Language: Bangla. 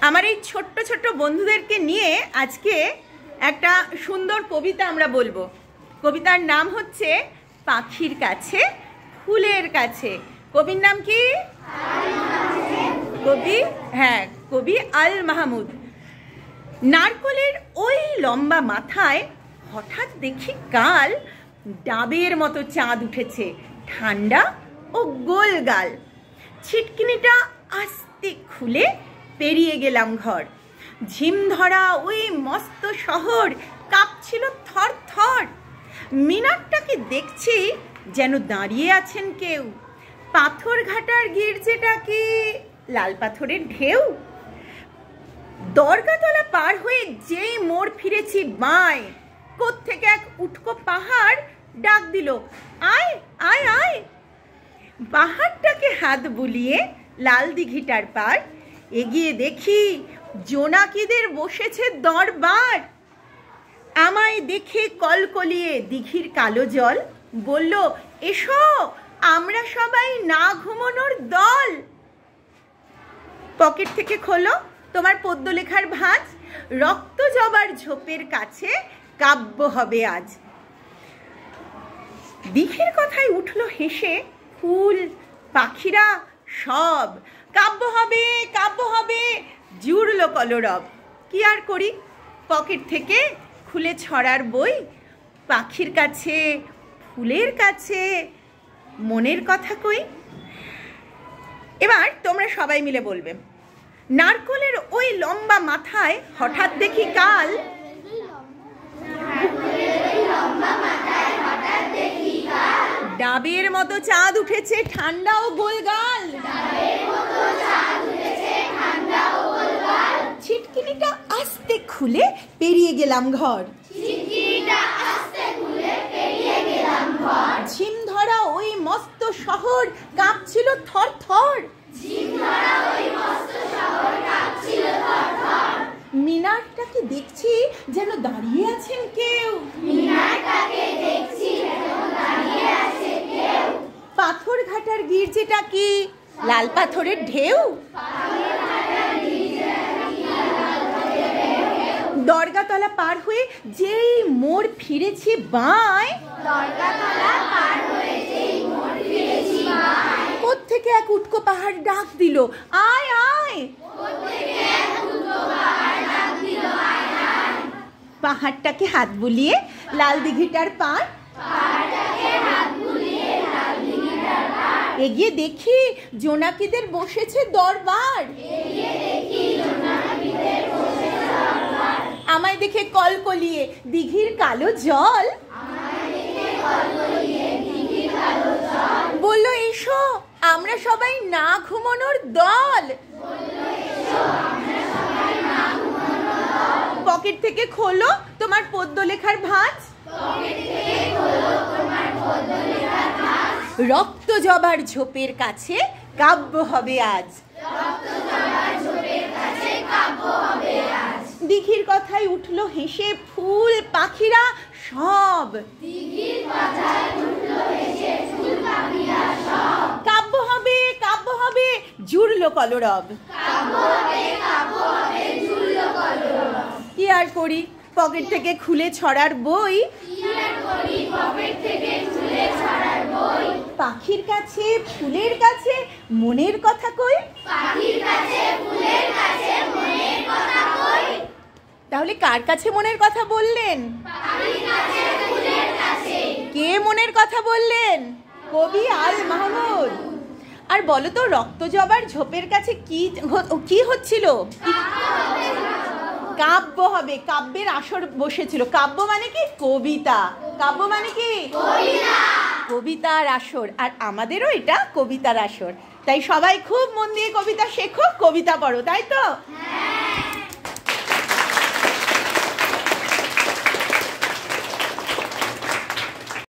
আমার এই ছোট্ট ছোট্ট বন্ধুদেরকে নিয়ে আজকে একটা সুন্দর কবিতা আমরা বলবো। কবিতার নাম হচ্ছে পাখির কাছে ফুলের কাছে। কবির নাম কি? কবি আল মাহমুদ। নারকলের ওই লম্বা মাথায় হঠাৎ দেখি কাল ডাবের মতো চাঁদ উঠেছে, ঠান্ডা ও গোল গাল। ছিটকিনিটা আস্তে খুলে পেরিয়ে গেলাম ঘর। ঝিম ধরা ওই মস্ত শহর কাঁপছিল থর থর। মিনারটাকে দেখছি যেন দাঁড়িয়ে আছেন কেউ। পাথর ঘাটার গির্জেটা কি লাল পাথরের ঢেউ? দরগাতলা পার হয়ে যেই মোড় ফিরেছি বাঁয়, কোত্থেকে এক উটকো পাহাড় ডাক দিল, আয় আয় আয়। পাহাড়টাকে হাত বুলিয়ে লাল দিঘিটার পার এগিয়ে দেখি জোনাকিদের বসেছে দরবার। আমায় দেখে কলকলিয়ে দিঘির কালো জল বলল, এসো আমরা সবাই না ঘুমানোর দল। পকেট থেকে খোলো তোমার পদ্য লেখার ভাঁজ, রক্ত জবার ঝোপের কাছে কাব্য হবে আজ। দিঘির কথায় উঠল হেসে ফুল পাখিরা সব, কাব্য হবে কাব্য হবে জুড়ল কলরব। কি আর করি, পকেট থেকে খুলে ছড়ার বই, পাখির কাছে ফুলের কাছে মনের কথা কই। এবার তোমরা সবাই মিলে বলবে, নারকলের ওই লম্বা মাথায় হঠাৎ দেখি কাল ডাবের মতো চাঁদ উঠেছে, ঠান্ডা ও গোলগাল। ছিটকিনিটা আস্তে খুলে পেরিয়ে গেলাম ঘর। ঝিম ধরা ওই মস্ত শহর কাঁপছিল থর থর। মিনারটাকে দেখছি যেন দাঁড়িয়ে আছেন কেউ। পাথর ঘাটার গির্জেটা কি লাল পাথরের ঢেউ? দরগাতলা পার হয়ে যেই মোড় ফিরেছি বাঁয়, কোত্থেকে এক উটকো পাহাড় ডাক দিল, আয় আয়। পাহাড়টাকে হাত বুলিয়ে লাল দিঘিটার পার এগিয়ে দেখি জোনাকিদের বসেছে দরবার। আমায় দেখে কলকলিয়ে দিঘির কালো জল বলল, এসো আমরা সবাই না ঘুমানোর দল। পকেট থেকে খোলো তোমার পদ্য লেখার ভাঁজ, রক্ত জবার ঝোপের কাছে কাব্য হবে আজ। দিঘির কথায় উঠল হেসে ফুল পাখিরা সব, কাব্য হবে জুড়ল কলরব। কি আর করি, পকেট থেকে খুলে ছড়ার বই, পাখির কাছে ফুলের কাছে মনের কথা কই। তাহলে কার কাছে মনের কথা বললেন? কে মনের কথা বললেন? কবি আল মাহমুদ। আর বলো তো, রক্ত জবার ঝোপের কাছে কি হচ্ছিল? কাব্য হবে, কাব্যের আসর বসেছিল। কাব্য মানে কি? কবিতা। কাব্য মানে কি? কবিতার আসর। আর আমাদেরও এটা কবিতার আসর। তাই সবাই খুব মন দিয়ে কবিতা শেখো, কবিতা পড়ো, তাই তো?